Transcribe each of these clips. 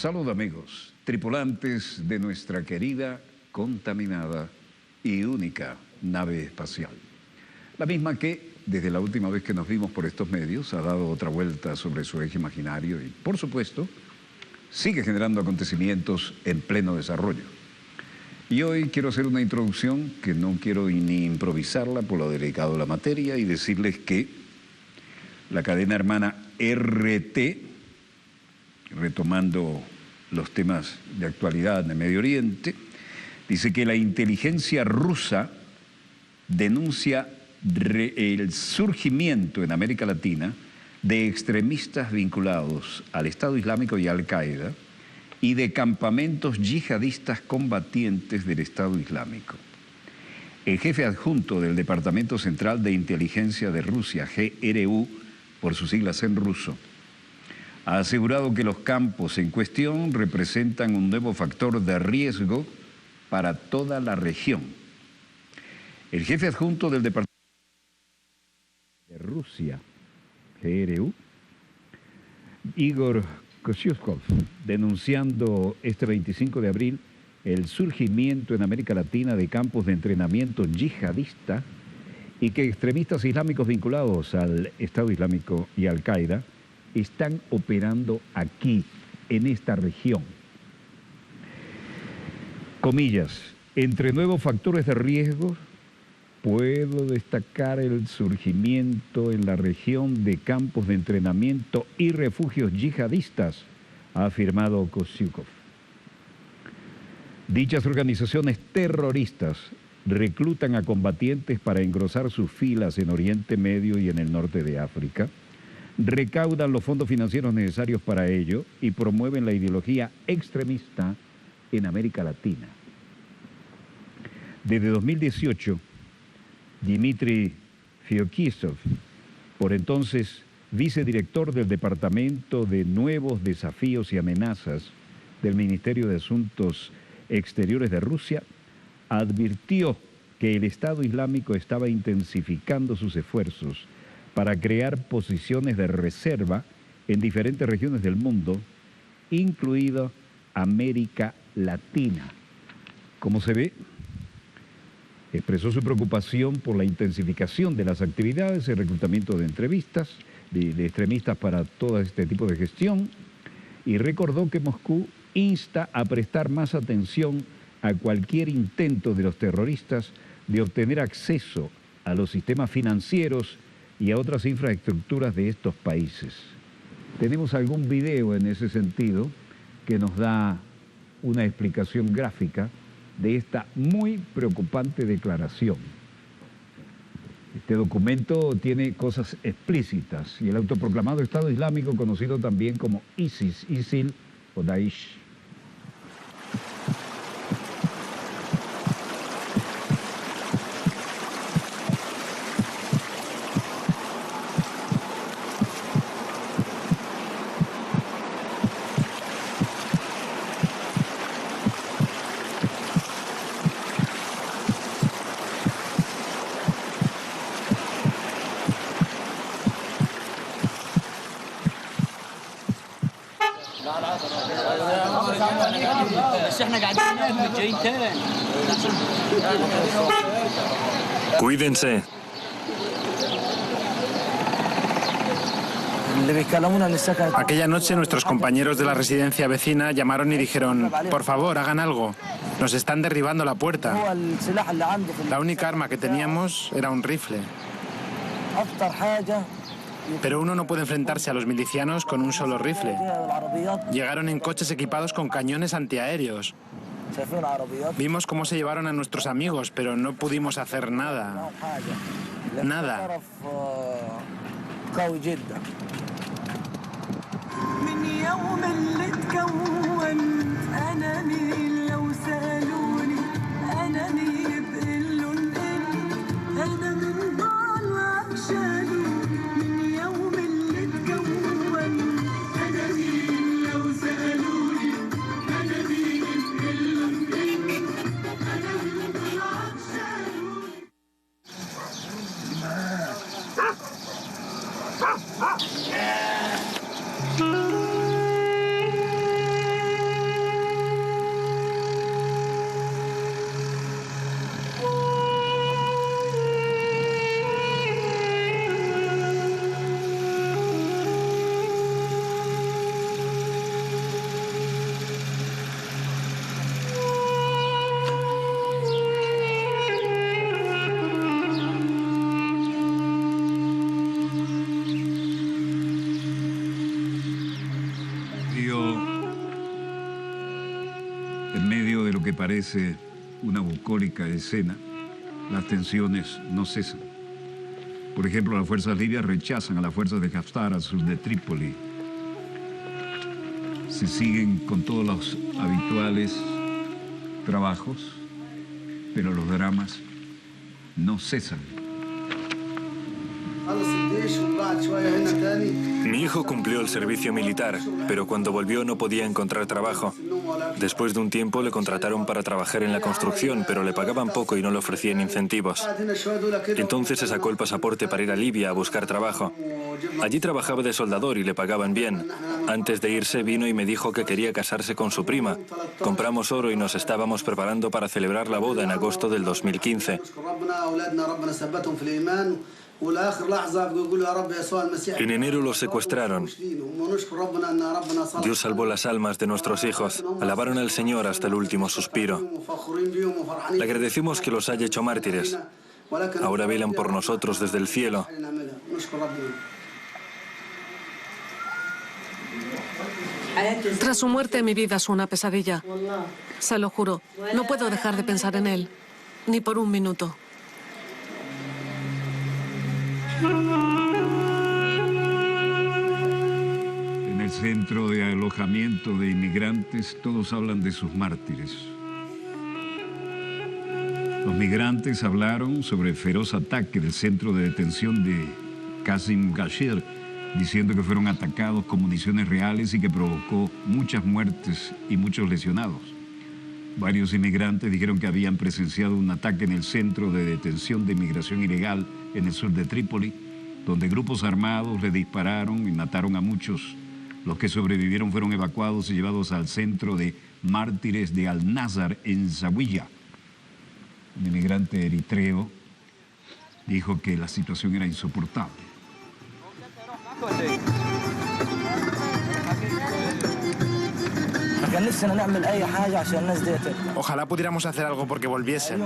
Salud amigos, tripulantes de nuestra querida, contaminada y única nave espacial. La misma que, desde la última vez que nos vimos por estos medios, ha dado otra vuelta sobre su eje imaginario y, por supuesto, sigue generando acontecimientos en pleno desarrollo. Y hoy quiero hacer una introducción que no quiero ni improvisarla por lo delicado de la materia y decirles que la cadena hermana RT, retomando los temas de actualidad de Medio Oriente, dice que la inteligencia rusa denuncia el surgimiento en América Latina de extremistas vinculados al Estado Islámico y Al-Qaeda y de campamentos yihadistas combatientes del Estado Islámico. El jefe adjunto del Departamento Central de Inteligencia de Rusia, GRU, por sus siglas en ruso, ha asegurado que los campos en cuestión representan un nuevo factor de riesgo para toda la región. El jefe adjunto del Departamento de Rusia, GRU, Igor Kosyukov, denunciando este 25 de abril el surgimiento en América Latina de campos de entrenamiento yihadista y que extremistas islámicos vinculados al Estado Islámico y Al-Qaeda están operando aquí, en esta región. Comillas, entre nuevos factores de riesgo, puedo destacar el surgimiento en la región de campos de entrenamiento y refugios yihadistas, ha afirmado Kosyukov. Dichas organizaciones terroristas reclutan a combatientes para engrosar sus filas en Oriente Medio y en el norte de África, recaudan los fondos financieros necesarios para ello y promueven la ideología extremista en América Latina. Desde 2018, Dmitry Feoktistov, por entonces vicedirector del Departamento de Nuevos Desafíos y Amenazas del Ministerio de Asuntos Exteriores de Rusia, advirtió que el Estado Islámico estaba intensificando sus esfuerzos para crear posiciones de reserva en diferentes regiones del mundo, incluido América Latina. Como se ve, expresó su preocupación por la intensificación de las actividades, el reclutamiento de de extremistas para todo este tipo de gestión, y recordó que Moscú insta a prestar más atención a cualquier intento de los terroristas de obtener acceso a los sistemas financieros y a otras infraestructuras de estos países. Tenemos algún video en ese sentido que nos da una explicación gráfica de esta muy preocupante declaración. Este documento tiene cosas explícitas y el autoproclamado Estado Islámico, conocido también como ISIS, ISIL o Daesh. Cuídense. Aquella noche nuestros compañeros de la residencia vecina llamaron y dijeron: por favor, hagan algo, nos están derribando la puerta. La única arma que teníamos era un rifle. Pero uno no puede enfrentarse a los milicianos con un solo rifle. Llegaron en coches equipados con cañones antiaéreos. Vimos cómo se llevaron a nuestros amigos, pero no pudimos hacer nada. Nada. que parece una bucólica escena, las tensiones no cesan. Por ejemplo, las fuerzas libias rechazan a las fuerzas de Haftar al sur de Trípoli. Se siguen con todos los habituales trabajos, pero los dramas no cesan. Mi hijo cumplió el servicio militar, pero cuando volvió no podía encontrar trabajo. Después de un tiempo le contrataron para trabajar en la construcción, pero le pagaban poco y no le ofrecían incentivos. Entonces se sacó el pasaporte para ir a Libia a buscar trabajo. Allí trabajaba de soldador y le pagaban bien. Antes de irse vino y me dijo que quería casarse con su prima. Compramos oro y nos estábamos preparando para celebrar la boda en agosto del 2015. En enero los secuestraron. Dios salvó las almas de nuestros hijos. Alabaron al Señor hasta el último suspiro. Le agradecemos que los haya hecho mártires. Ahora velan por nosotros desde el cielo. Tras su muerte, mi vida es una pesadilla. Se lo juro. No puedo dejar de pensar en él. Ni por un minuto. En el centro de alojamiento de inmigrantes, todos hablan de sus mártires. Los migrantes hablaron sobre el feroz ataque del centro de detención de Qasim Gashir, diciendo que fueron atacados con municiones reales y que provocó muchas muertes y muchos lesionados. Varios inmigrantes dijeron que habían presenciado un ataque en el centro de detención de inmigración ilegal en el sur de Trípoli, donde grupos armados le dispararon y mataron a muchos. Los que sobrevivieron fueron evacuados y llevados al centro de mártires de Al-Nazar en Zawiya. Un inmigrante eritreo dijo que la situación era insoportable. Ojalá pudiéramos hacer algo porque volviesen.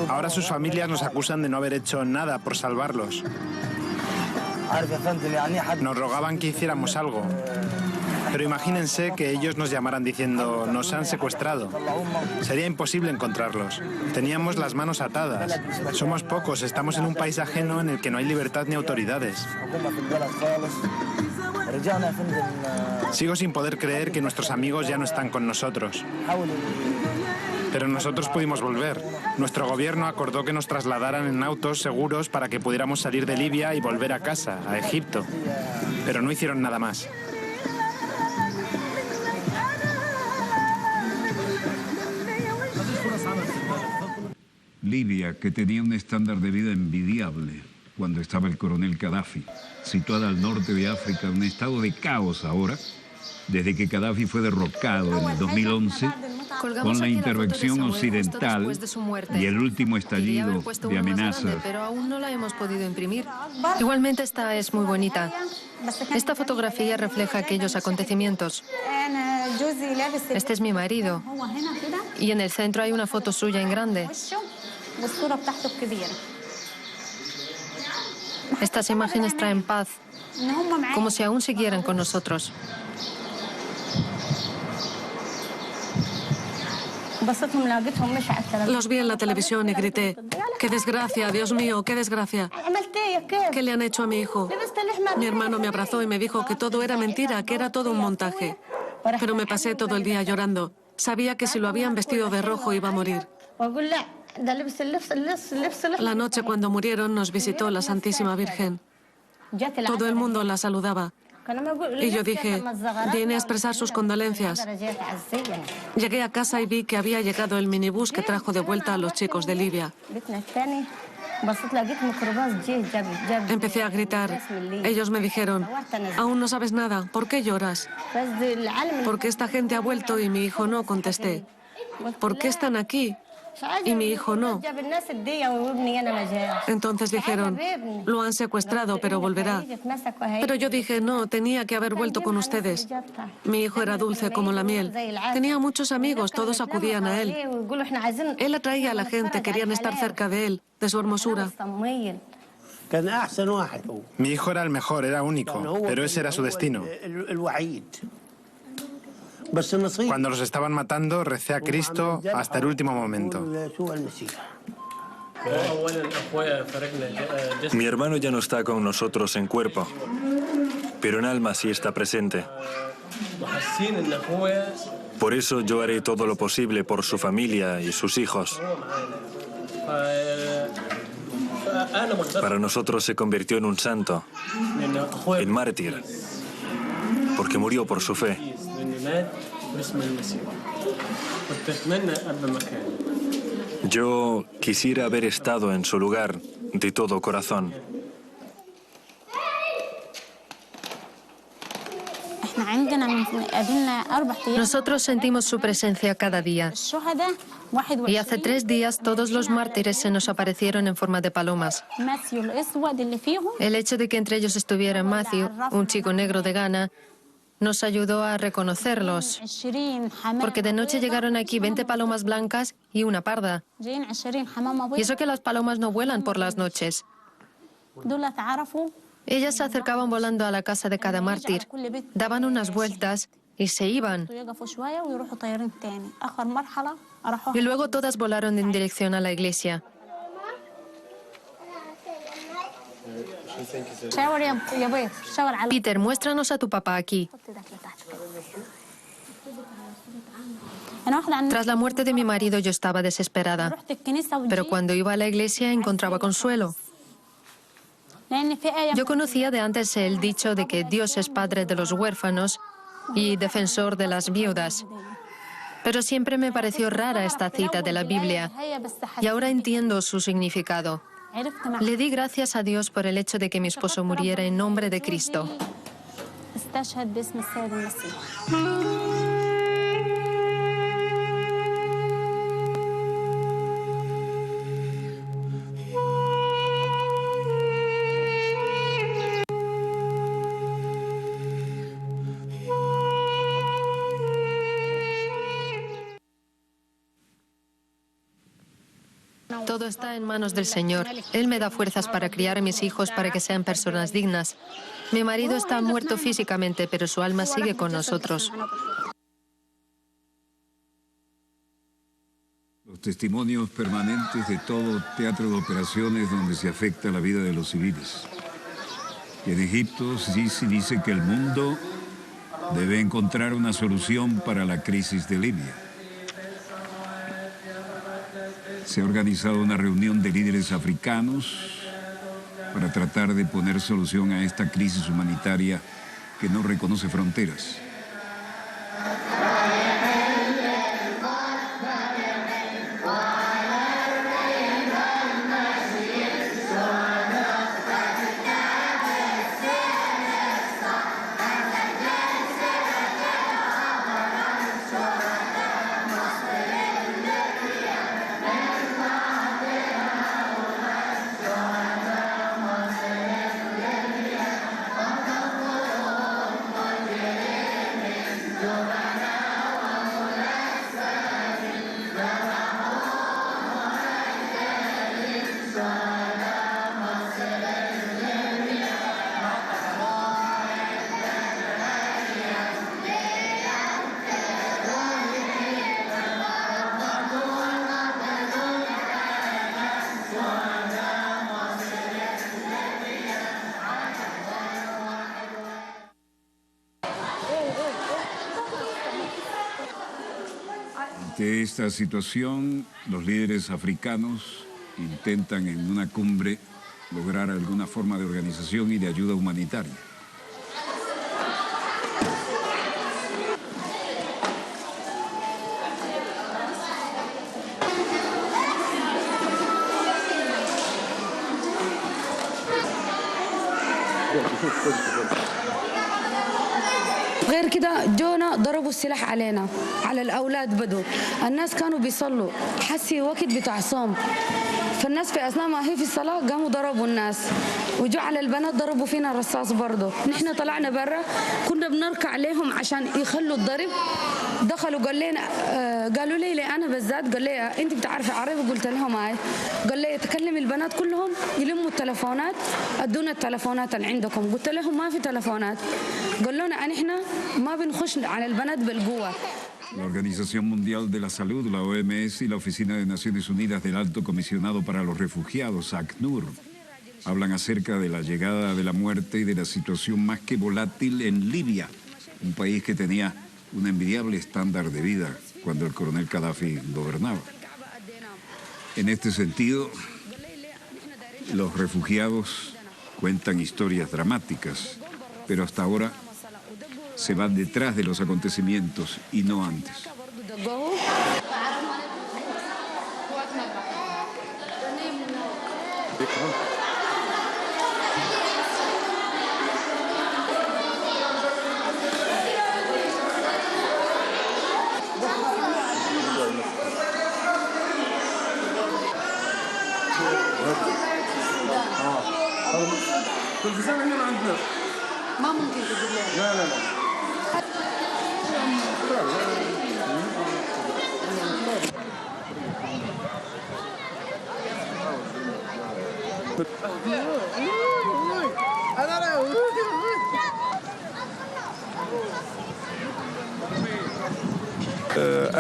Ahora sus familias nos acusan de no haber hecho nada por salvarlos. Nos rogaban que hiciéramos algo. Pero imagínense que ellos nos llamaran diciendo, nos han secuestrado. Sería imposible encontrarlos. Teníamos las manos atadas. Somos pocos, estamos en un país ajeno en el que no hay libertad ni autoridades. Sigo sin poder creer que nuestros amigos ya no están con nosotros. Pero nosotros pudimos volver. Nuestro gobierno acordó que nos trasladaran en autos seguros para que pudiéramos salir de Libia y volver a casa, a Egipto. Pero no hicieron nada más. Libia, que tenía un estándar de vida envidiable cuando estaba el coronel Gaddafi, situada al norte de África, un estado de caos ahora, desde que Gaddafi fue derrocado en el 2011, con la intervención occidental y el último estallido de amenazas. Pero aún no la hemos podido imprimir. Igualmente esta es muy bonita. Esta fotografía refleja aquellos acontecimientos. Este es mi marido. Y en el centro hay una foto suya en grande. Estas imágenes traen paz, como si aún siguieran con nosotros. Los vi en la televisión y grité, ¡qué desgracia, Dios mío, qué desgracia! ¿Qué le han hecho a mi hijo? Mi hermano me abrazó y me dijo que todo era mentira, que era todo un montaje. Pero me pasé todo el día llorando. Sabía que si lo habían vestido de rojo iba a morir. La noche cuando murieron nos visitó la Santísima Virgen. Todo el mundo la saludaba. Y yo dije, viene a expresar sus condolencias. Llegué a casa y vi que había llegado el minibús que trajo de vuelta a los chicos de Libia. Empecé a gritar. Ellos me dijeron, aún no sabes nada, ¿por qué lloras? Porque esta gente ha vuelto y mi hijo no, contesté. ¿Por qué están aquí? Y mi hijo no. Entonces dijeron, lo han secuestrado, pero volverá. Pero yo dije, no, tenía que haber vuelto con ustedes. Mi hijo era dulce como la miel. Tenía muchos amigos, todos acudían a él. Él atraía a la gente, querían estar cerca de él, de su hermosura. Mi hijo era el mejor, era único, pero ese era su destino. Cuando los estaban matando, recé a Cristo hasta el último momento. Mi hermano ya no está con nosotros en cuerpo, pero en alma sí está presente. Por eso yo haré todo lo posible por su familia y sus hijos. Para nosotros se convirtió en un santo, en mártir, porque murió por su fe. Yo quisiera haber estado en su lugar de todo corazón. Nosotros sentimos su presencia cada día. Y hace 3 días todos los mártires se nos aparecieron en forma de palomas. El hecho de que entre ellos estuviera Matthew, un chico negro de Ghana, nos ayudó a reconocerlos. Porque de noche llegaron aquí 20 palomas blancas y una parda. Y eso que las palomas no vuelan por las noches. Ellas se acercaban volando a la casa de cada mártir, daban unas vueltas y se iban. Y luego todas volaron en dirección a la iglesia. Peter, muéstranos a tu papá aquí. Tras la muerte de mi marido yo estaba desesperada, pero cuando iba a la iglesia encontraba consuelo. Yo conocía de antes el dicho de que Dios es padre de los huérfanos y defensor de las viudas. Pero siempre me pareció rara esta cita de la Biblia y ahora entiendo su significado. Le di gracias a Dios por el hecho de que mi esposo muriera en nombre de Cristo. Todo está en manos del Señor. Él me da fuerzas para criar a mis hijos para que sean personas dignas. Mi marido está muerto físicamente, pero su alma sigue con nosotros. Los testimonios permanentes de todo teatro de operaciones donde se afecta la vida de los civiles. En Egipto dice que el mundo debe encontrar una solución para la crisis de Libia. Se ha organizado una reunión de líderes africanos para tratar de poner solución a esta crisis humanitaria que no reconoce fronteras. Ante esta situación, los líderes africanos intentan en una cumbre lograr alguna forma de organización y de ayuda humanitaria. غير كده جونا ضربوا السلاح علينا على الأولاد بدو الناس كانوا بيصلوا حسي وقت بتاع صوم فالناس في اثناء ما هي في الصلاه قاموا ضربوا الناس وجوا على البنات ضربوا فينا رصاص برضه. نحن طلعنا برا كنا بنركع عليهم عشان يخلوا الضرب. دخلوا قالوا لي انا بالذات، قال لي انت بتعرفي عربي؟ قلت لهم هاي. قال لي تكلمي البنات كلهم يلموا التلفونات، ادونا التلفونات اللي عندكم. قلت لهم ما في تلفونات. قالوا لنا احنا ما بنخش على البنات بالقوه. La Organización Mundial de la Salud, la OMS, y la Oficina de Naciones Unidas del Alto Comisionado para los Refugiados, ACNUR, hablan acerca de la llegada de la muerte y de la situación más que volátil en Libia, un país que tenía un envidiable estándar de vida cuando el coronel Gaddafi gobernaba. En este sentido, los refugiados cuentan historias dramáticas, pero hasta ahora se van detrás de los acontecimientos y no antes.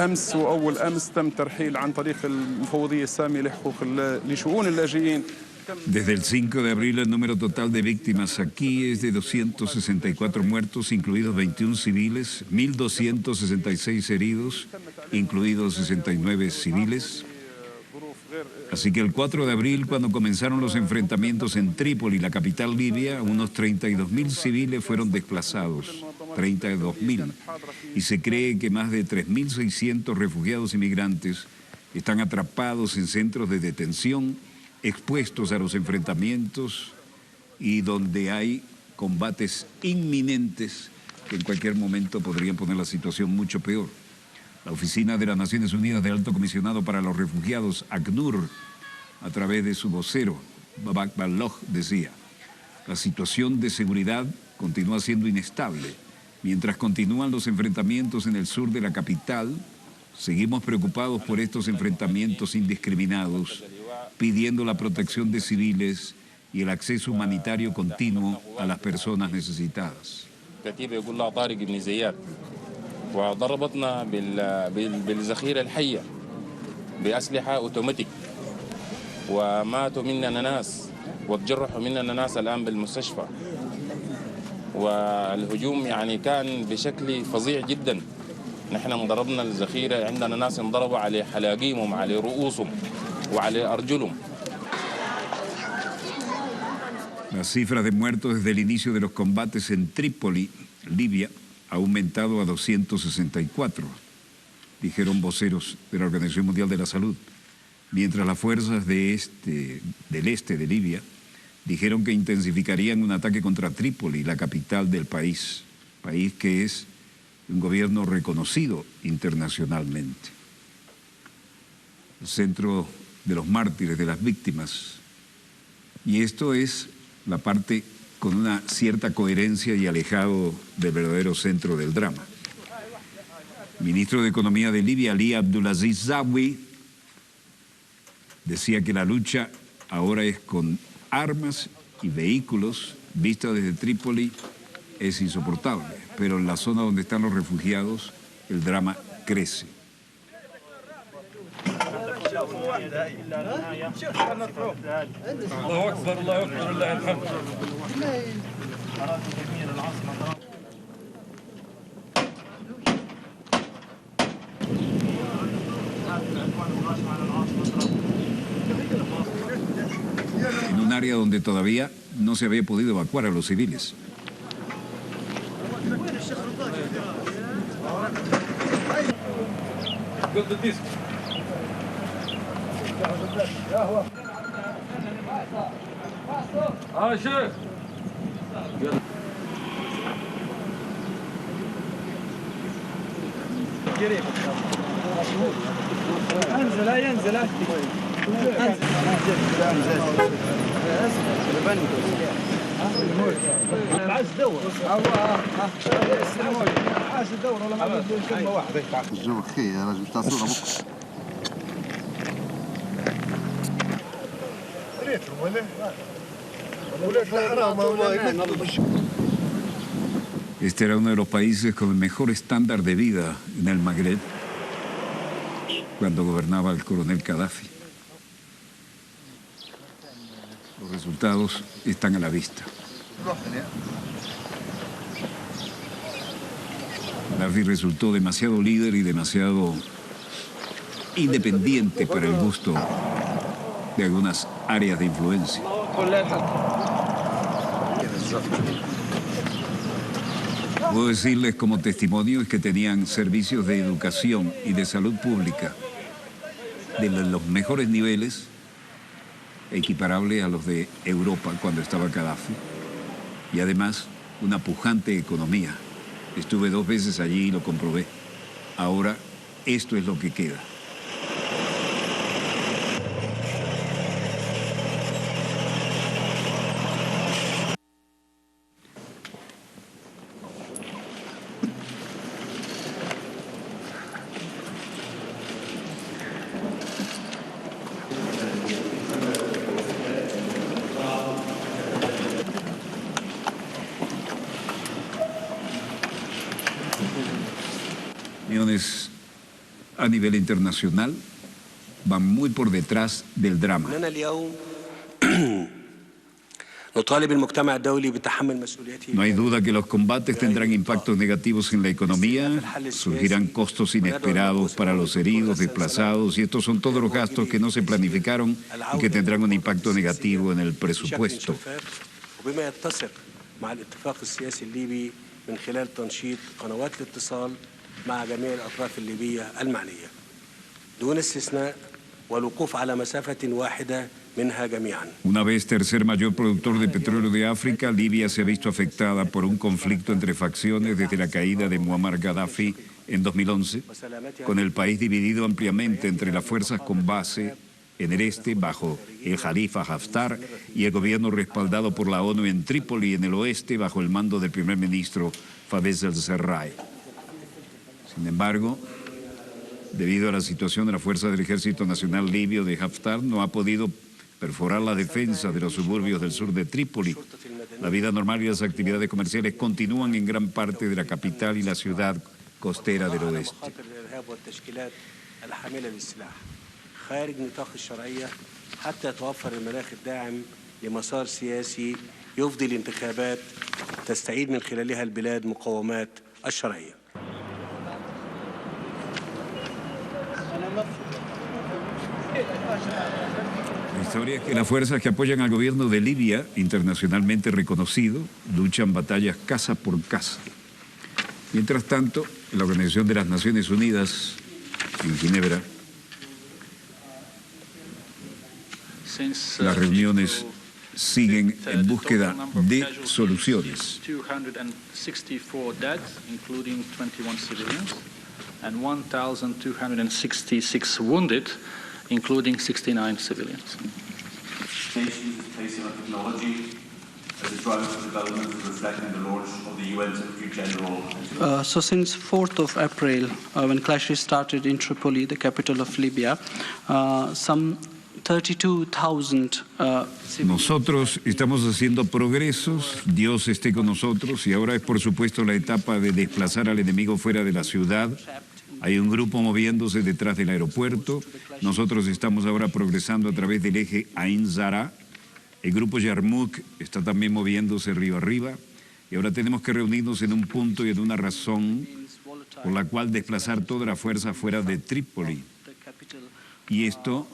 أمس وأول أمس تم ترحيل عن طريق المفوضية السامية لشؤون اللاجئين. Desde el 5 de abril el número total de víctimas aquí es de 264 muertos, incluidos 21 civiles, 1.266 heridos, incluidos 69 civiles. Así que el 4 de abril, cuando comenzaron los enfrentamientos en Trípoli, la capital libia, unos 32.000 civiles fueron desplazados, 32.000. Y se cree que más de 3.600 refugiados y migrantes están atrapados en centros de detención, expuestos a los enfrentamientos y donde hay combates inminentes que en cualquier momento podrían poner la situación mucho peor. La Oficina de las Naciones Unidas del Alto Comisionado para los Refugiados, ACNUR, a través de su vocero, Babak Baloch, decía: la situación de seguridad continúa siendo inestable. Mientras continúan los enfrentamientos en el sur de la capital, seguimos preocupados por estos enfrentamientos indiscriminados, pidiendo la protección de civiles y el acceso humanitario continuo a las personas necesitadas. وضربتنا بالذخيرة الحية بأسلحة أوتوماتيك وماتوا مننا ناس وتجرحوا مننا ناس الآن بالمستشفى والهجوم يعني كان بشكل فظيع جدا. نحن انضربنا الذخيرة، عندنا ناس انضربوا على حلاقيمهم على رؤوسهم وعلى أرجلهم. Las cifras de muertos desde el inicio de los combates en Trípoli, Libia, ha aumentado a 264, dijeron voceros de la Organización Mundial de la Salud, mientras las fuerzas del este de Libia dijeron que intensificarían un ataque contra Trípoli, la capital del país que es un gobierno reconocido internacionalmente. El centro de los mártires, de las víctimas. Y esto es la parte con una cierta coherencia y alejado del verdadero centro del drama. El ministro de Economía de Libia, Ali Abdulaziz Zawi, decía que la lucha ahora es con armas y vehículos. Vista desde Trípoli es insoportable, pero en la zona donde están los refugiados el drama crece. En un área donde todavía no se había podido evacuar a los civiles. انزل انزل Este era uno de los países con el mejor estándar de vida en el Magreb cuando gobernaba el coronel Gaddafi. Los resultados están a la vista. Gaddafi resultó demasiado líder y demasiado independiente para el gusto de algunas áreas de influencia. Puedo decirles como testimonio que tenían servicios de educación y de salud pública de los mejores niveles, equiparables a los de Europa cuando estaba Gaddafi, y además una pujante economía. Estuve 2 veces allí y lo comprobé. Ahora, esto es lo que queda. Uniones a nivel internacional van muy por detrás del drama. No hay duda que los combates tendrán impactos negativos en la economía, surgirán costos inesperados para los heridos, desplazados, y estos son todos los gastos que no se planificaron y que tendrán un impacto negativo en el presupuesto. مع جميع الأطراف الليبية المعنية دون استثناء والوقوف على مسافة واحدة منها جميعا. Una vez tercer mayor productor de petróleo de África, Libia se ha visto afectada por un conflicto entre facciones desde la caída de Muammar Gaddafi en 2011, con el país dividido ampliamente entre las fuerzas con base en el este bajo el Khalifa Haftar y el gobierno respaldado por la ONU en Trípoli en el oeste bajo el mando del primer ministro Fayez al-Sarraj. Sin embargo, debido a la situación de la Fuerza del Ejército Nacional Libio de Haftar, no ha podido perforar la defensa de los suburbios del sur de Trípoli. La vida normal y las actividades comerciales continúan en gran parte de la capital y la ciudad costera del oeste. La historia es que las fuerzas que apoyan al gobierno de Libia, internacionalmente reconocido, luchan batallas casa por casa. Mientras tanto, la Organización de las Naciones Unidas en Ginebra, las reuniones siguen en búsqueda de soluciones. And 1,266 wounded, including 69 civilians. Nations placing on technology as a driver for development is reflecting the launch of the UN Secretary General. So since 4th of April, when clashes started in Tripoli, the capital of Libya, some 32,000 Nosotros estamos haciendo progresos, Dios esté con nosotros, y ahora es por supuesto la etapa de desplazar al enemigo fuera de la ciudad. Hay un grupo moviéndose detrás del aeropuerto. Nosotros estamos ahora progresando a través del eje Ain Zara. El grupo Yarmouk está también moviéndose río arriba. Y ahora tenemos que reunirnos en un punto y en una razón por la cual desplazar toda la fuerza fuera de Trípoli. Y esto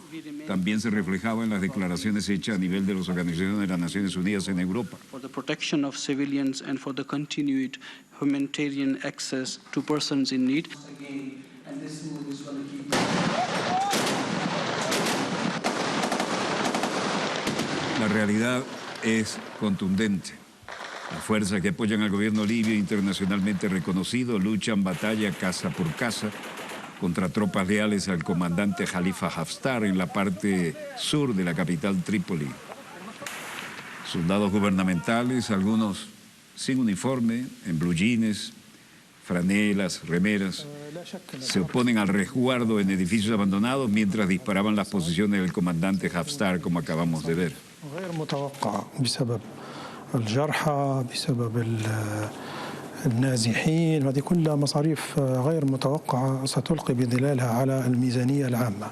también se reflejaba en las declaraciones hechas a nivel de las organizaciones de las Naciones Unidas en Europa. For the protection of civilians and for the continued humanitarian access to persons in need. La realidad es contundente. Las fuerzas que apoyan al gobierno libio internacionalmente reconocido luchan batalla casa por casa, contra tropas leales al comandante Khalifa Haftar en la parte sur de la capital Trípoli. Soldados gubernamentales, algunos sin uniforme, en blue jeans, franelas, remeras, se oponen al resguardo en edificios abandonados mientras disparaban las posiciones del comandante Haftar, como acabamos de ver. النازحين هذه كلها مصاريف غير متوقعة ستلقي بظلالها على الميزانية العامة.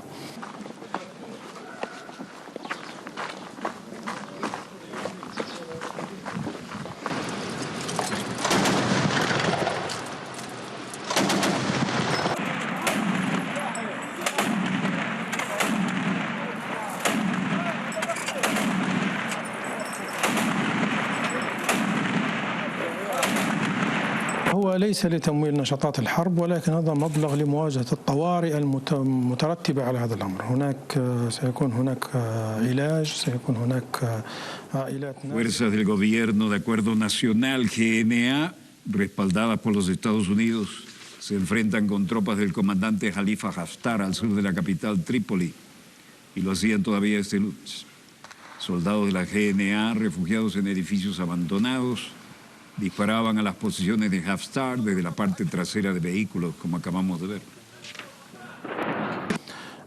هو ليس لتمويل نشاطات الحرب، ولكن هذا مبلغ لمواجهة الطوارئ المترتبة على هذا الأمر. سيكون هناك علاج، سيكون هناك عائلات. Fuerzas del gobierno de acuerdo nacional, GNA, respaldadas por los Estados Unidos, se enfrentan con tropas del comandante Khalifa Haftar al sur de la capital Trípoli, y lo hacían todavía este lunes. Soldados de la GNA, refugiados en edificios abandonados, disparaban a las posiciones de Haftar desde la parte trasera de vehículos, como acabamos de ver.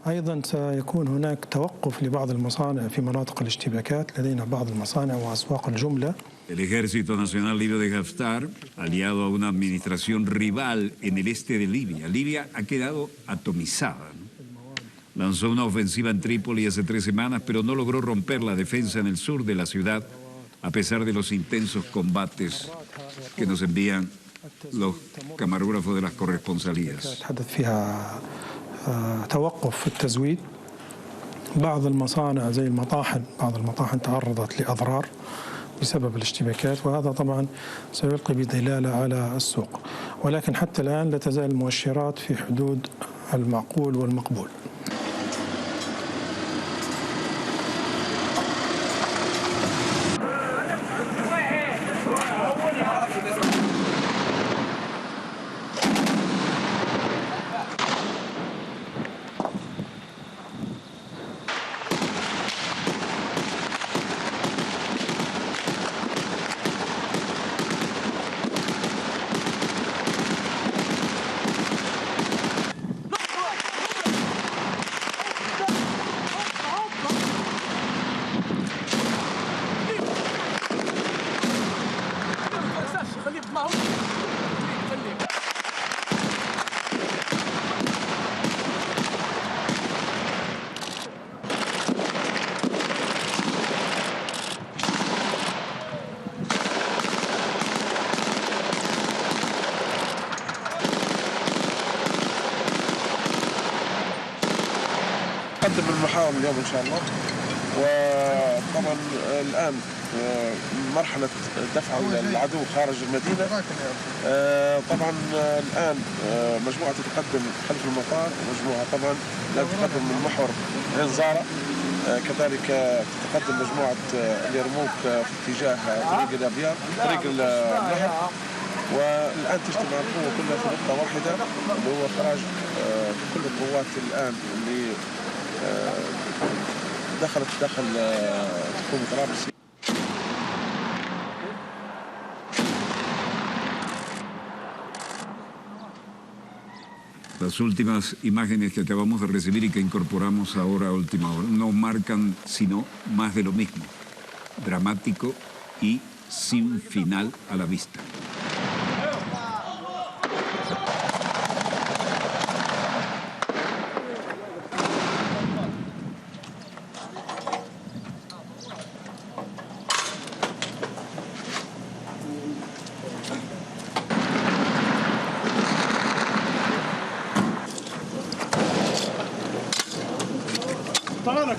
أيضا سيكون هناك توقف لبعض المصانع في مناطق الاشتباكات، لدينا بعض المصانع وأسواق الجملة. El Ejército Nacional Libre de Haftar, aliado a una administración rival en el este de Libia. Libia ha quedado atomizada, ¿no? Lanzó una ofensiva en Trípoli hace 3 semanas, pero no logró romper la defensa en el sur de la ciudad, a pesar de los intensos combates que nos envían los camarógrafos de las corresponsalías. توقف في التزويد، بعض المصانع زي المطاحن، بعض المطاحن تعرضت لأضرار بسبب الاشتباكات، وهذا طبعا سيلقي بظلاله على السوق، ولكن حتى الآن لا تزال المؤشرات في حدود المعقول والمقبول. نقدم المحاور اليوم إن شاء الله. وطبعا الآن مرحلة دفع العدو خارج المدينة. طبعا الآن مجموعة تتقدم خلف المطار، ومجموعة طبعا الآن تتقدم من محور عين زارة، كذلك تتقدم مجموعة اليرموك في اتجاه طريق الأبيار، طريق النهر، والآن تجتمع القوة كلها في نقطة واحدة، اللي هو إخراج كل القوات الآن اللي دخلت داخل حكومة طرابلس. Las últimas imágenes que acabamos de recibir y que incorporamos ahora a última hora no marcan sino más de lo mismo, dramático y sin final a la vista.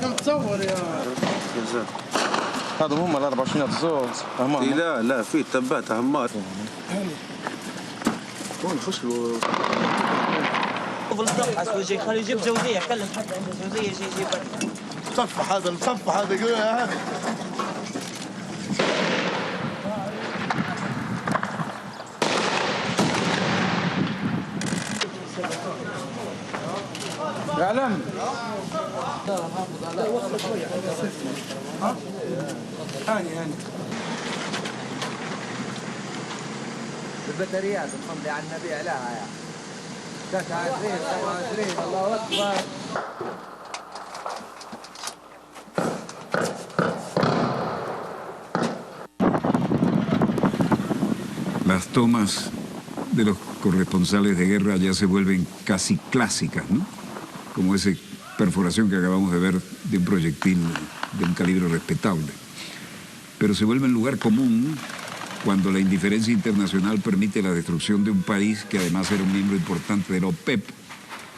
كم تصور يا هذا هم ال 24 زوز. لا في تبات همات. وين خش له بالضبط على الزوجيه، خليه يجيب زوجيه، كلم حد عنده زوجيه شيء يجيبها. صفح هذا الصفح هذا يا البطاريات الحمد على النبي لها يا 29 27 الله اكبر. Las tomas de los corresponsales de guerra ya se vuelven casi clásicas, ¿no? Como esa perforación que acabamos de ver de un proyectil de un calibre respetable. Pero se vuelve un lugar común cuando la indiferencia internacional permite la destrucción de un país que además era un miembro importante de la OPEP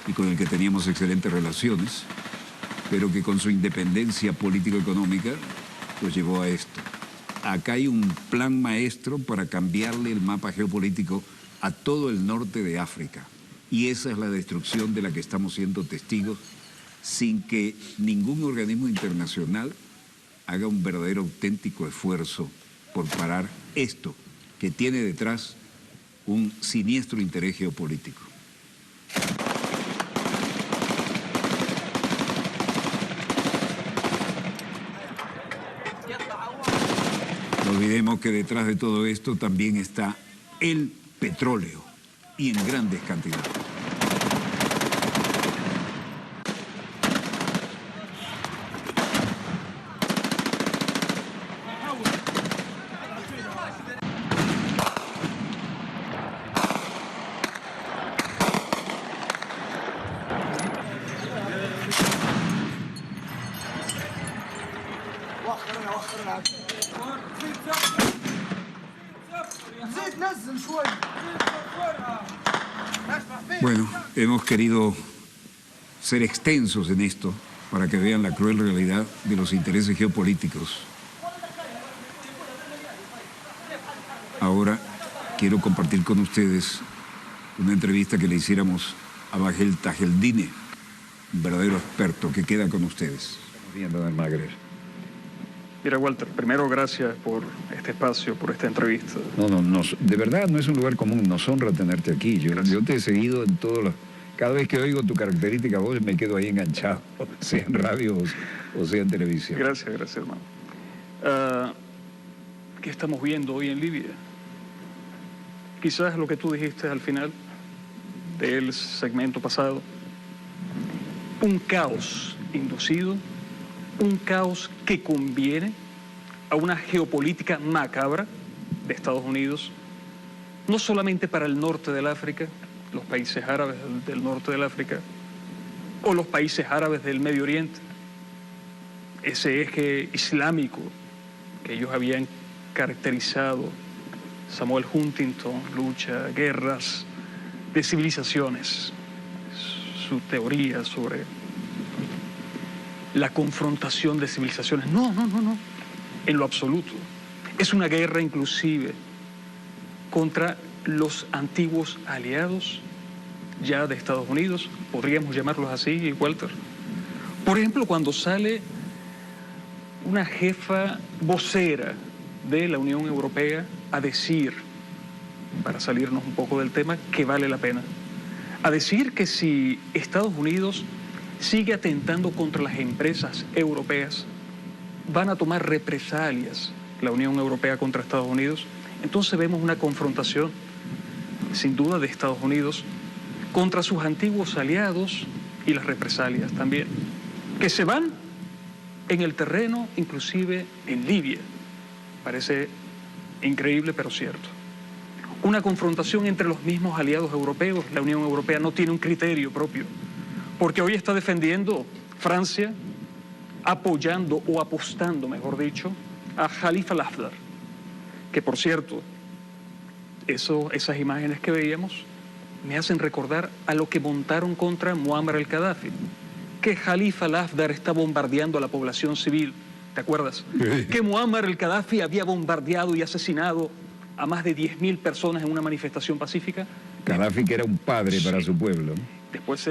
y con el que teníamos excelentes relaciones, pero que con su independencia político-económica pues llevó a esto. Acá hay un plan maestro para cambiarle el mapa geopolítico a todo el norte de África. Y esa es la destrucción de la que estamos siendo testigos sin que ningún organismo internacional haga un verdadero auténtico esfuerzo por parar esto que tiene detrás un siniestro interés geopolítico. No olvidemos que detrás de todo esto también está el petróleo y en grandes cantidades. Bueno, hemos querido ser extensos en esto para que vean la cruel realidad de los intereses geopolíticos. Ahora quiero compartir con ustedes una entrevista que le hiciéramos a Bajel Tajeldine, un verdadero experto que queda con ustedes. Estamos viendo en el Magreb. Mira, Walter, primero gracias por este espacio, por esta entrevista. No, de verdad no es un lugar común, nos honra tenerte aquí. Yo te he seguido en todos los... Cada vez que oigo tu característica voz me quedo ahí enganchado, sea en radio o sea en televisión. Gracias, hermano. ¿Qué estamos viendo hoy en Libia? Quizás lo que tú dijiste al final del segmento pasado, un caos inducido, un caos que conviene a una geopolítica macabra de Estados Unidos, no solamente para el norte del África, los países árabes del norte del África, o los países árabes del Medio Oriente, ese eje islámico que ellos habían caracterizado, Samuel Huntington, lucha, guerras de civilizaciones, su teoría sobre la confrontación de civilizaciones. No, en lo absoluto. Es una guerra inclusive contra los antiguos aliados ya de Estados Unidos, podríamos llamarlos así, Walter. Por ejemplo, cuando sale una jefa vocera de la Unión Europea a decir, para salirnos un poco del tema, que vale la pena, a decir que si Estados Unidos sigue atentando contra las empresas europeas, van a tomar represalias la Unión Europea contra Estados Unidos. Entonces vemos una confrontación, sin duda, de Estados Unidos contra sus antiguos aliados y las represalias también, que se van en el terreno, inclusive en Libia. Parece increíble, pero cierto. Una confrontación entre los mismos aliados europeos. La Unión Europea no tiene un criterio propio, porque hoy está defendiendo Francia, apoyando o apostando, mejor dicho, a Khalifa al-Haftar, que por cierto, esas imágenes que veíamos me hacen recordar a lo que montaron contra Muammar al-Gaddafi, que Khalifa al-Haftar está bombardeando a la población civil, ¿te acuerdas? Sí. Que Muammar al-Gaddafi había bombardeado y asesinado a más de 10.000 personas en una manifestación pacífica. Gaddafi, que era un padre para su pueblo. Después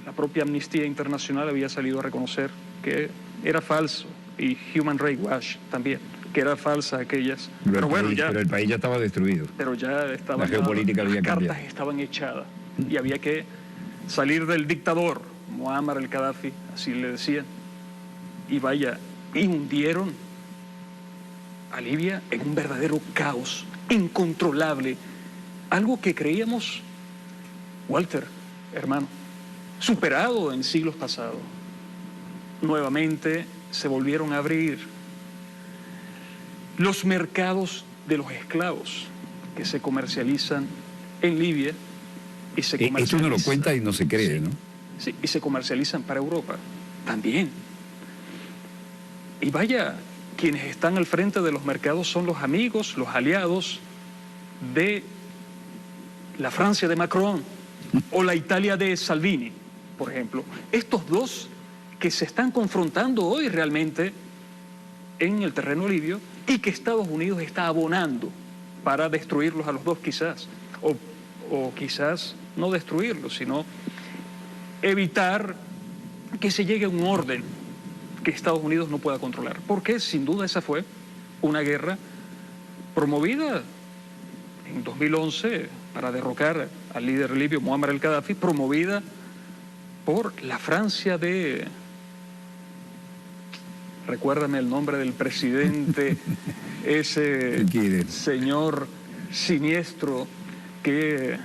la propia Amnistía Internacional había salido a reconocer que era falso, y Human Rights Watch también, que era falsa aquellas. Pero el país ya estaba destruido. Pero ya estaba... La geopolítica había cambiado. Las cartas estaban echadas y había que salir del dictador Muammar al-Gaddafi, así le decían, y vaya, y hundieron a Libia en un verdadero caos incontrolable, algo que creíamos, Walter, hermano, superado en siglos pasados. Nuevamente se volvieron a abrir los mercados de los esclavos que se comercializan en Libia y se comercializan. Esto uno lo cuenta y no se cree, ¿no? Sí, y se comercializan para Europa también. Y vaya, quienes están al frente de los mercados son los amigos, los aliados de la Francia de Macron o la Italia de Salvini, por ejemplo. Estos dos que se están confrontando hoy realmente en el terreno libio y que Estados Unidos está abonando para destruirlos a los dos quizás, o quizás no destruirlos, sino evitar que se llegue a un orden que Estados Unidos no pueda controlar. Porque sin duda esa fue una guerra promovida en 2011 para derrocar al líder libio Muammar al-Gaddafi, promovida por la Francia de... Recuérdame el nombre del presidente, ese señor siniestro que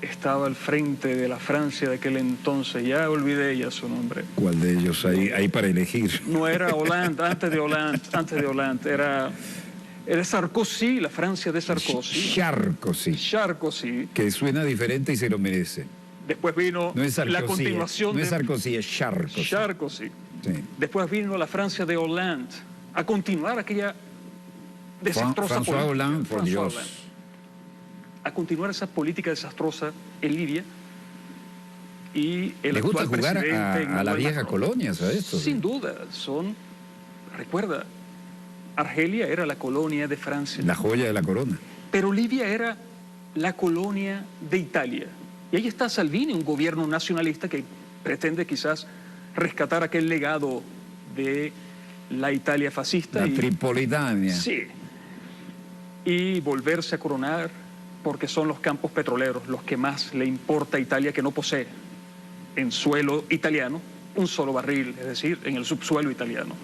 estaba al frente de la Francia de aquel entonces. Ya olvidé ya su nombre. ¿Cuál de ellos hay para elegir? No era Hollande, antes de Hollande, era Sarkozy, la Francia de Sarkozy. Sarkozy. Que suena diferente y se lo merece. Después vino la continuación no es Sarkozy, es Sarkozy. Sarkozy. Sí. Después vino la Francia de Hollande a continuar aquella desastrosa política. Hollande, por Dios. Hollande. A continuar esa política desastrosa en Libia. Y el ¿les gusta actual jugar presidente a la vieja colonia, ¿sabes esto? Sin duda, recuerda, Argelia era la colonia de Francia. La joya de la corona. Pero Libia era la colonia de Italia. Y ahí está Salvini, un gobierno nacionalista que pretende quizás rescatar aquel legado de la Italia fascista. La Tripolitania. Sí. Y volverse a coronar, porque son los campos petroleros los que más le importa a Italia, que no posee en suelo italiano un solo barril, es decir, en el subsuelo italiano,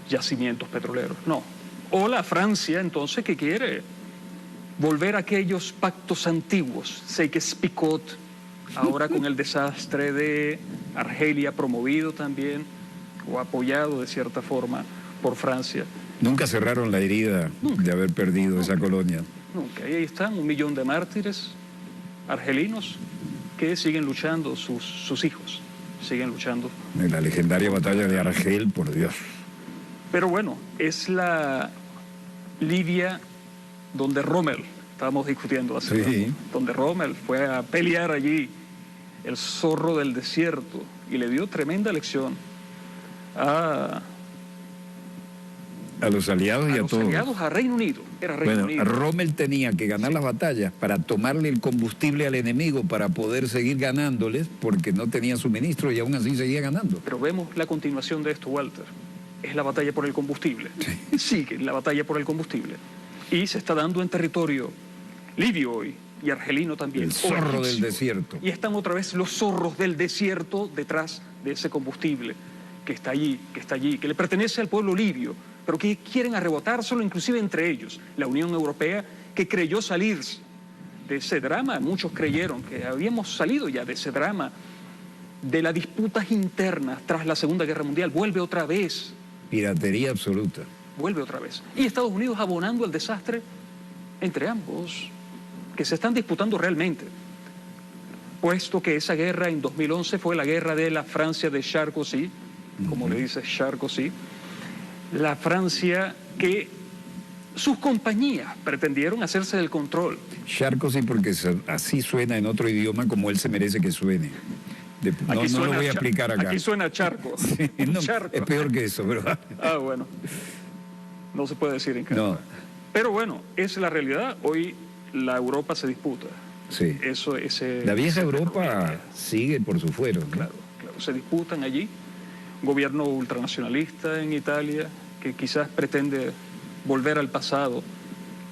yacimientos petroleros. No. O la Francia, entonces, que quiere volver a aquellos pactos antiguos, Sykes-Picot, ahora con el desastre de Argelia, promovido también o apoyado de cierta forma por Francia. Nunca cerraron la herida de haber perdido esa colonia. Nunca. Y ahí están 1 millón de mártires argelinos que siguen luchando, sus hijos siguen luchando. En la legendaria batalla de Argel, por Dios. Pero bueno, es la Libia donde Rommel, estábamos discutiendo hace rato, donde Rommel fue a pelear allí, el zorro del desierto, y le dio tremenda lección a los aliados y a todos. A los aliados, a Reino Unido. Era Reino Unido. Rommel tenía que ganar las batallas para tomarle el combustible al enemigo para poder seguir ganándoles, porque no tenía suministro y aún así seguía ganando. Pero vemos la continuación de esto, Walter. Es la batalla por el combustible. Sigue la batalla por el combustible. Y se está dando en territorio libio hoy y argelino también. El zorro del desierto. Y están otra vez los zorros del desierto detrás de ese combustible que está allí, que le pertenece al pueblo libio, pero que quieren arrebatárselo inclusive entre ellos. La Unión Europea, que creyó salir de ese drama, muchos creyeron que habíamos salido ya de ese drama, de las disputas internas tras la Segunda Guerra Mundial, vuelve otra vez. Piratería absoluta. Vuelve otra vez. Y Estados Unidos abonando el desastre entre ambos, que se están disputando realmente. Puesto que esa guerra en 2011 fue la guerra de la Francia de Sarkozy, como le dice Sarkozy, la Francia que sus compañías pretendieron hacerse del control. Sarkozy porque así suena en otro idioma como él se merece que suene. No lo voy a explicar acá. Aquí suena charco. Sí, no, charco. Es peor que eso, pero... Ah, bueno. No se puede decir en Canadá. No. Pero bueno, es la realidad. Hoy la Europa se disputa. Sí. La vieja Europa sigue por su fuero, ¿no? Claro. Se disputan allí. Gobierno ultranacionalista en Italia, que quizás pretende volver al pasado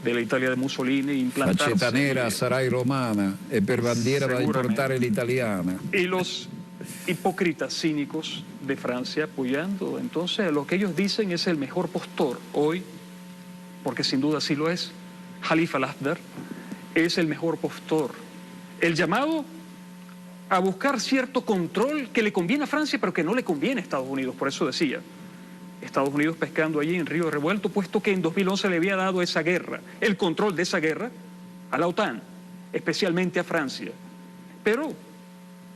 de la Italia de Mussolini e implantarse. Faccetta nera, sarai romana, e per bandiera va a importare l'italiana. Y los hipócritas cínicos de Francia apoyando entonces a lo que ellos dicen es el mejor postor hoy, porque sin duda sí lo es. Khalifa al-Haftar es el mejor postor. El llamado a buscar cierto control que le conviene a Francia, pero que no le conviene a Estados Unidos. Por eso decía, Estados Unidos pescando allí en Río Revuelto, puesto que en 2011 le había dado esa guerra, el control de esa guerra, a la OTAN, especialmente a Francia. Pero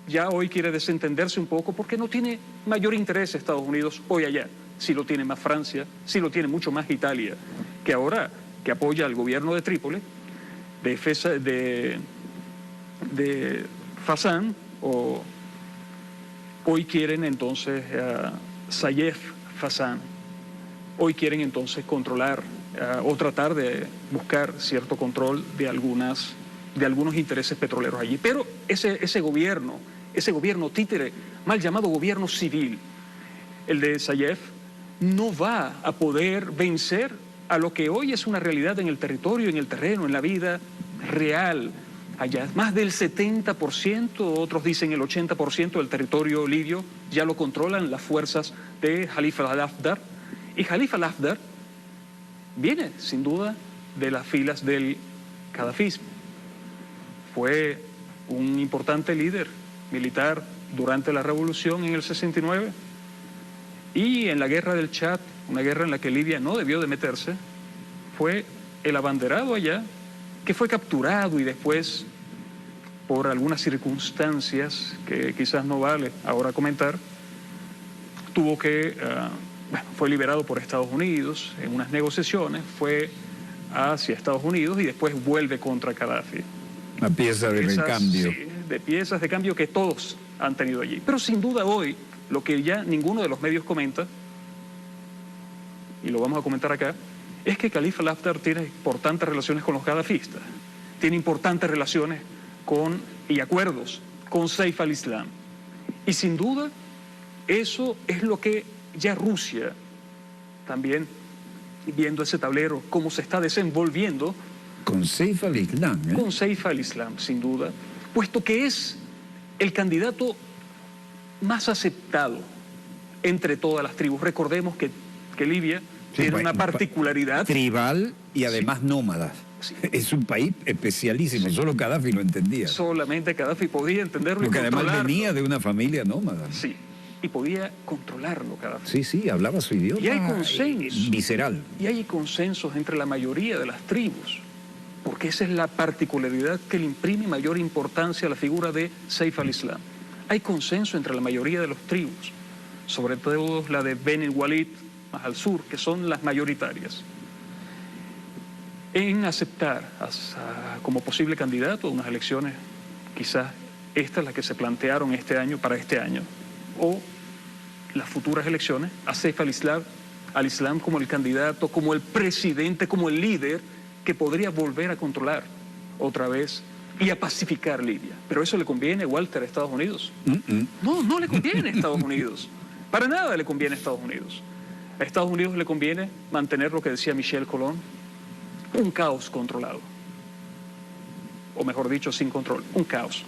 ya hoy quiere desentenderse un poco porque no tiene mayor interés Estados Unidos hoy allá. Sí lo tiene más Francia, sí lo tiene mucho más Italia, que ahora que apoya al gobierno de Trípoli, de Fassan, o hoy quieren entonces Sayef Fassan, hoy quieren entonces controlar o tratar de buscar cierto control de algunos intereses petroleros allí. Pero ese gobierno títere, mal llamado gobierno civil, el de Sayef, no va a poder vencer a lo que hoy es una realidad en el territorio, en el terreno, en la vida real. Allá más del 70%, otros dicen el 80% del territorio libio ya lo controlan las fuerzas de Khalifa al-Haftar. Y Khalifa al-Haftar viene, sin duda, de las filas del kadhafismo. Fue un importante líder militar durante la revolución en el 69 y en la guerra del Chad, una guerra en la que Libia no debió de meterse, fue el abanderado allá, que fue capturado y después, por algunas circunstancias que quizás no vale ahora comentar, fue liberado por Estados Unidos en unas negociaciones, fue hacia Estados Unidos y después vuelve contra Gaddafi. Una pieza de recambio. Sí, de piezas de cambio que todos han tenido allí. Pero sin duda hoy, lo que ya ninguno de los medios comenta, y lo vamos a comentar acá, es que Khalifa al-Haftar tiene importantes relaciones con los gadafistas, tiene importantes relaciones y acuerdos con Saif al-Islam. Y sin duda, eso es lo que ya Rusia, también viendo ese tablero, cómo se está desenvolviendo. Con Saif al-Islam, ¿eh? Con Saif al-Islam, sin duda, puesto que es el candidato más aceptado entre todas las tribus. Recordemos que Libia tiene una particularidad. Tribal y además nómada. Sí. Es un país especialísimo, sí. Solo Gaddafi lo entendía. Solamente Gaddafi podía entenderlo. Porque además venía de una familia nómada. Sí, y podía controlarlo Gaddafi. Sí, sí, hablaba su idioma. Y hay consensos. Visceral. Y hay consensos entre la mayoría de las tribus, porque esa es la particularidad que le imprime mayor importancia a la figura de Saif al-Islam. Hay consenso entre la mayoría de las tribus, sobre todo la de Ben el-Walid, más al sur, que son las mayoritarias, en aceptar como posible candidato a unas elecciones, quizás estas las que se plantearon para este año, o las futuras elecciones, a Saif al-Islam como el candidato, como el presidente, como el líder que podría volver a controlar otra vez y a pacificar Libia. Pero eso le conviene, Walter, a Estados Unidos. No le conviene a Estados Unidos. Para nada le conviene a Estados Unidos. A Estados Unidos le conviene mantener lo que decía Michel Colón, un caos controlado. O mejor dicho, sin control, un caos.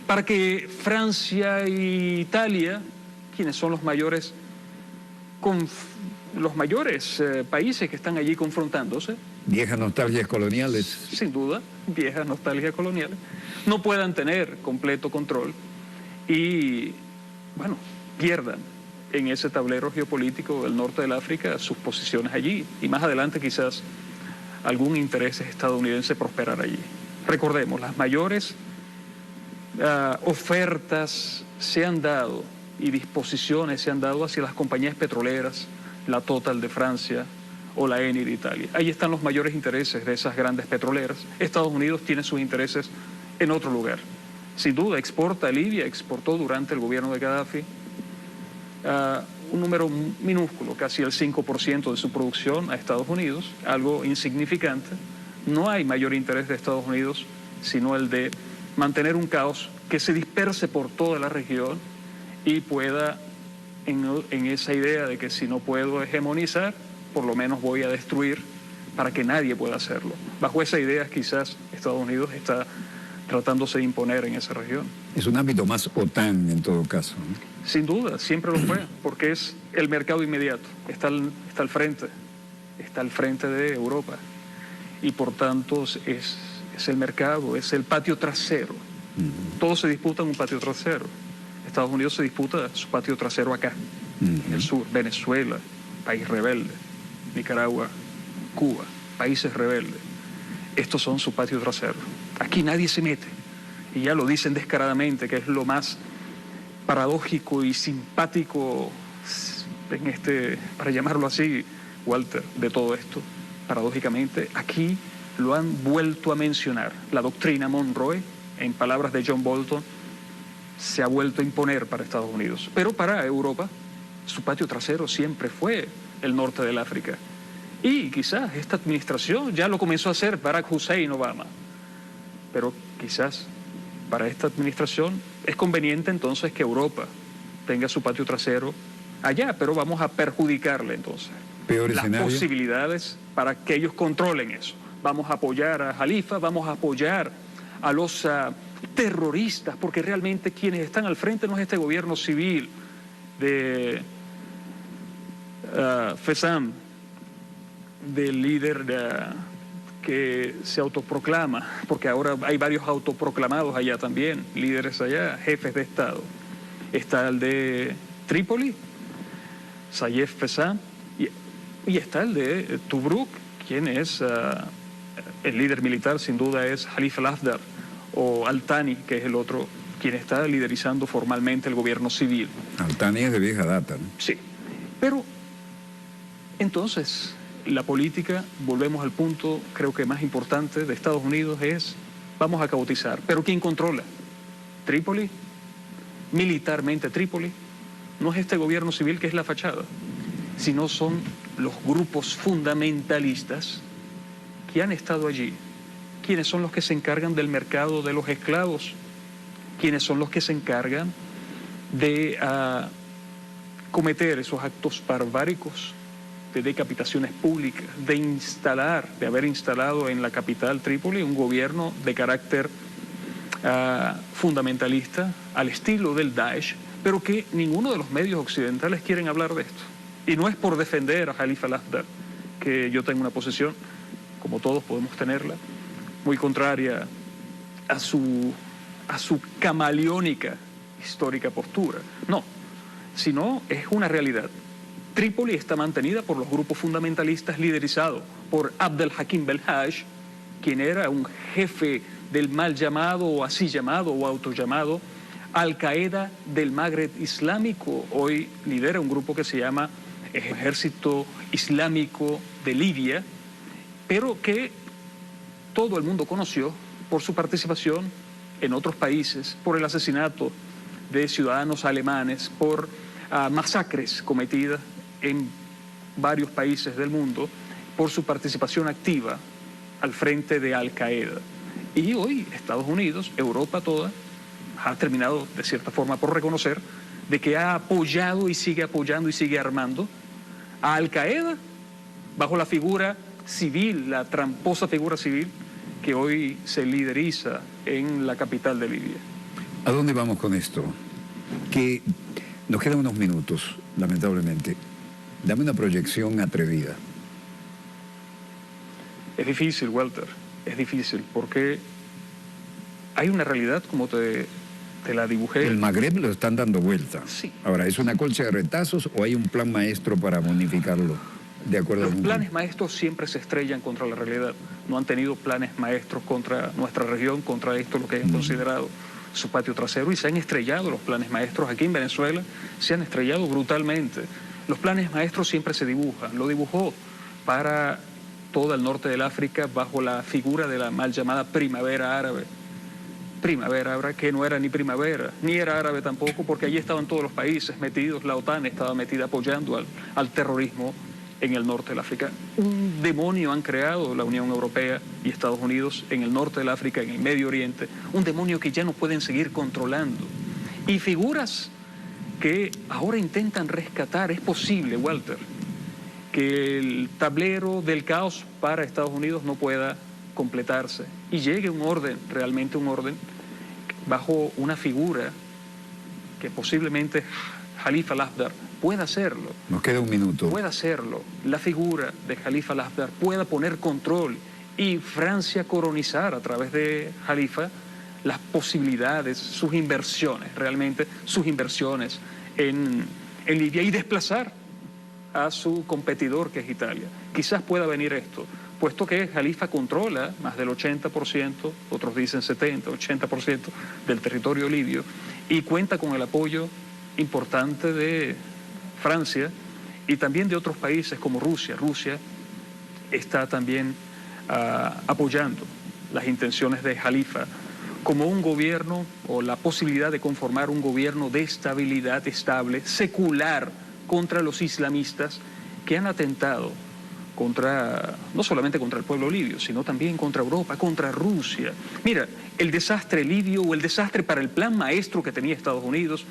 Para que Francia e Italia, quienes son los mayores países que están allí confrontándose. Viejas nostalgias coloniales. Sin duda, viejas nostalgias coloniales. No puedan tener completo control y, bueno, pierdan en ese tablero geopolítico del norte del África sus posiciones allí. Y más adelante quizás algún interés estadounidense prosperar allí. Recordemos, las mayores ofertas se han dado y disposiciones se han dado hacia las compañías petroleras, la Total de Francia o la Eni de Italia. Ahí están los mayores intereses de esas grandes petroleras. Estados Unidos tiene sus intereses en otro lugar. Sin duda, exporta a Libia, exportó durante el gobierno de Gaddafi un número minúsculo, casi el 5% de su producción a Estados Unidos, algo insignificante. No hay mayor interés de Estados Unidos sino el de mantener un caos que se disperse por toda la región y pueda, en esa idea de que si no puedo hegemonizar, por lo menos voy a destruir para que nadie pueda hacerlo. Bajo esa idea quizás Estados Unidos está tratándose de imponer en esa región. Es un ámbito más OTAN en todo caso, ¿no? Sin duda, siempre lo fue, porque es el mercado inmediato, está al frente de Europa, y por tanto es el mercado, es el patio trasero. Todo se disputa en un patio trasero. Estados Unidos se disputa su patio trasero acá, en el sur. Venezuela, país rebelde. Nicaragua, Cuba, países rebeldes. Estos son su patio trasero. Aquí nadie se mete. Y ya lo dicen descaradamente, que es lo más paradójico y simpático, para llamarlo así, Walter, de todo esto. Paradójicamente, aquí lo han vuelto a mencionar. La doctrina Monroe, en palabras de John Bolton, se ha vuelto a imponer para Estados Unidos. Pero para Europa, su patio trasero siempre fue el norte del África. Y quizás esta administración ya lo comenzó a hacer Barack Hussein Obama. Pero quizás para esta administración es conveniente entonces que Europa tenga su patio trasero allá, pero vamos a perjudicarle entonces las posibilidades para que ellos controlen eso. Vamos a apoyar a Jalifa, vamos a apoyar a los terroristas, porque realmente quienes están al frente no es este gobierno civil de Fessam, del líder que se autoproclama, porque ahora hay varios autoproclamados allá también, líderes allá, jefes de Estado. Está el de Trípoli, Sayef Fessam, y está el de Tobruk, quien es el líder militar, sin duda es Khalifa al-Afdal, o Al-Thani, que es el otro, quien está liderizando formalmente el gobierno civil. Al-Thani es de vieja data, ¿no? Sí, pero entonces la política, volvemos al punto creo que más importante de Estados Unidos, es vamos a caotizar. ¿Pero quién controla? ¿Trípoli? Militarmente Trípoli. No es este gobierno civil que es la fachada, sino son los grupos fundamentalistas que han estado allí. ¿Quiénes son los que se encargan del mercado de los esclavos? ¿Quiénes son los que se encargan de cometer esos actos barbáricos de decapitaciones públicas, de haber instalado en la capital Trípoli un gobierno de carácter fundamentalista al estilo del Daesh, pero que ninguno de los medios occidentales quieren hablar de esto? Y no es por defender a Khalifa al-Afdal, que yo tengo una posición, como todos podemos tenerla, muy contraria a su camaleónica histórica postura. No, sino es una realidad. Trípoli está mantenida por los grupos fundamentalistas liderizados por Abdel Hakim Belhaj, quien era un jefe del mal llamado o así llamado o autollamado Al-Qaeda del Magreb Islámico. Hoy lidera un grupo que se llama Ejército Islámico de Libia, pero que todo el mundo conoció por su participación en otros países, por el asesinato de ciudadanos alemanes, por masacres cometidas en varios países del mundo, por su participación activa al frente de Al-Qaeda. Y hoy Estados Unidos, Europa toda, ha terminado de cierta forma por reconocer de que ha apoyado y sigue apoyando y sigue armando a Al-Qaeda bajo la figura civil, la tramposa figura civil que hoy se lideriza en la capital de Libia. ¿A dónde vamos con esto? Que nos quedan unos minutos, lamentablemente. Dame una proyección atrevida. Es difícil, Walter, es difícil, porque hay una realidad, como te la dibujé. El Magreb lo están dando vuelta. Sí. Ahora, ¿es una colcha de retazos o hay un plan maestro para bonificarlo? De acuerdo. Los planes maestros siempre se estrellan contra la realidad. No han tenido planes maestros contra nuestra región, contra esto, lo que hayan considerado su patio trasero, y se han estrellado los planes maestros. Aquí en Venezuela se han estrellado brutalmente. Los planes maestros siempre se dibujan. Lo dibujó para todo el norte del África bajo la figura de la mal llamada primavera árabe. Primavera árabe que no era ni primavera, ni era árabe tampoco, porque allí estaban todos los países metidos. La OTAN estaba metida apoyando al terrorismo en el norte del África. Un demonio han creado la Unión Europea y Estados Unidos en el norte del África, en el Medio Oriente. Un demonio que ya no pueden seguir controlando. Y figuras que ahora intentan rescatar. Es posible, Walter, que el tablero del caos para Estados Unidos no pueda completarse y llegue un orden, realmente un orden, bajo una figura que posiblemente Jalifa al-Afdar pueda hacerlo. Nos queda un minuto. Pueda hacerlo. La figura de Jalifa al-Afdar pueda poner control y Francia colonizar a través de Jalifa las posibilidades, sus inversiones, realmente sus inversiones en Libia y desplazar a su competidor que es Italia. Quizás pueda venir esto, puesto que Jalifa controla más del 80%, otros dicen 70, 80% del territorio libio y cuenta con el apoyo importante de Francia y también de otros países como Rusia. Rusia está también apoyando las intenciones de Jalifa como un gobierno o la posibilidad de conformar un gobierno de estabilidad estable, secular, contra los islamistas que han atentado contra, no solamente contra el pueblo libio, sino también contra Europa, contra Rusia. Mira, el desastre libio o el desastre para el plan maestro que tenía Estados Unidos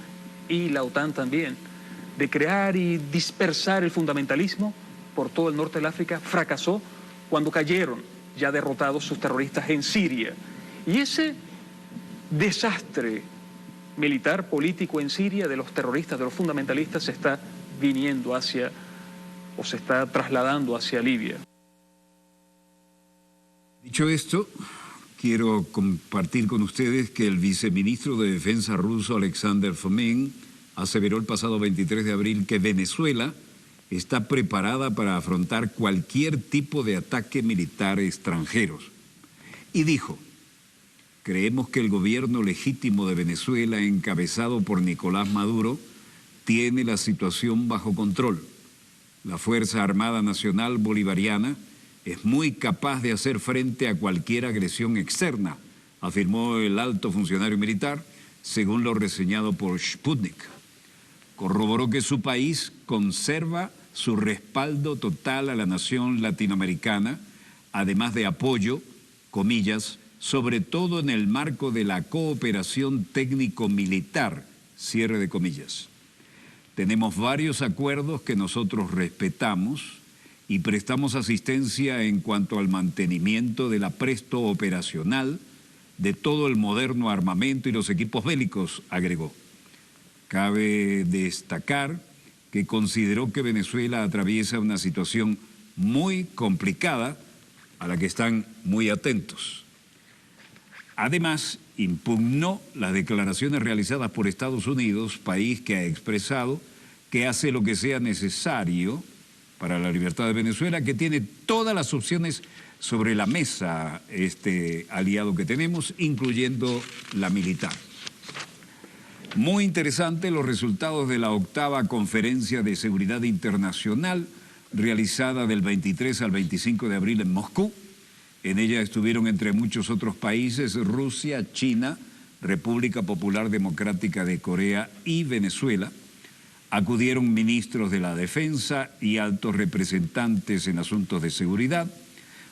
y la OTAN también, de crear y dispersar el fundamentalismo por todo el norte del África, fracasó cuando cayeron ya derrotados sus terroristas en Siria. Y ese desastre militar, político en Siria de los terroristas, de los fundamentalistas, se está viniendo hacia, o se está trasladando hacia Libia. Dicho esto, quiero compartir con ustedes que el viceministro de Defensa ruso, Alexander Fomin, aseveró el pasado 23 de abril que Venezuela está preparada para afrontar cualquier tipo de ataque militar extranjeros. Y dijo: creemos que el gobierno legítimo de Venezuela, encabezado por Nicolás Maduro, tiene la situación bajo control. La Fuerza Armada Nacional Bolivariana es muy capaz de hacer frente a cualquier agresión externa, afirmó el alto funcionario militar, según lo reseñado por Sputnik. Corroboró que su país conserva su respaldo total a la nación latinoamericana, además de apoyo, comillas, sobre todo en el marco de la cooperación técnico-militar, cierre de comillas. Tenemos varios acuerdos que nosotros respetamos y prestamos asistencia en cuanto al mantenimiento del apresto operacional de todo el moderno armamento y los equipos bélicos, agregó. Cabe destacar que consideró que Venezuela atraviesa una situación muy complicada a la que están muy atentos. Además, impugnó las declaraciones realizadas por Estados Unidos, país que ha expresado que hace lo que sea necesario para la libertad de Venezuela, que tiene todas las opciones sobre la mesa, este aliado que tenemos, incluyendo la militar. Muy interesante los resultados de la 8ª Conferencia de Seguridad Internacional, realizada del 23 al 25 de abril en Moscú. En ella estuvieron, entre muchos otros países, Rusia, China, República Popular Democrática de Corea y Venezuela. Acudieron ministros de la Defensa y altos representantes en asuntos de seguridad.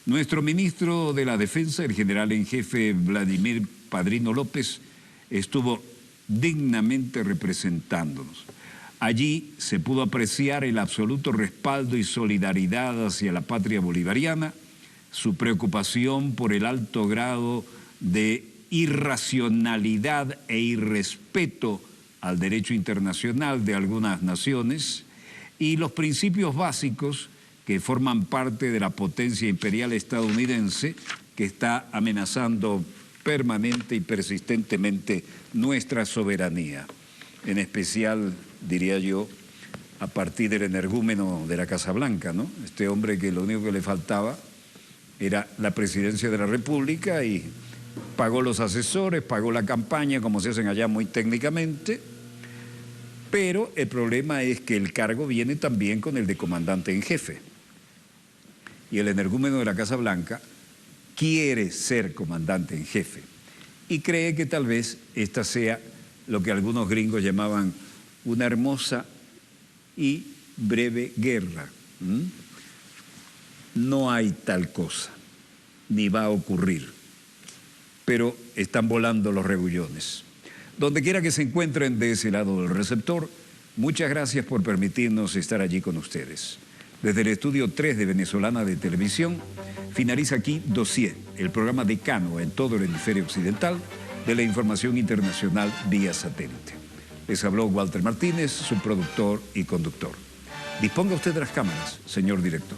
Nuestro ministro de la Defensa, el general en jefe Vladimir Padrino López, estuvo dignamente representándonos. Allí se pudo apreciar el absoluto respaldo y solidaridad hacia la patria bolivariana, su preocupación por el alto grado de irracionalidad e irrespeto al derecho internacional de algunas naciones y los principios básicos que forman parte de la potencia imperial estadounidense que está amenazando permanente y persistentemente nuestra soberanía, en especial, diría yo, a partir del energúmeno de la Casa Blanca, ¿no? Este hombre que lo único que le faltaba era la presidencia de la República y pagó los asesores, pagó la campaña, como se hacen allá muy técnicamente, pero el problema es que el cargo viene también con el de comandante en jefe. Y el energúmeno de la Casa Blanca quiere ser comandante en jefe y cree que tal vez esta sea lo que algunos gringos llamaban una hermosa y breve guerra. No hay tal cosa, ni va a ocurrir, pero están volando los rebullones. Donde quiera que se encuentren de ese lado del receptor, muchas gracias por permitirnos estar allí con ustedes. Desde el estudio 3 de Venezolana de Televisión, finaliza aquí Dossier, el programa decano en todo el hemisferio occidental, de la información internacional vía satélite. Les habló Walter Martínez, su productor y conductor. Disponga usted de las cámaras, señor director.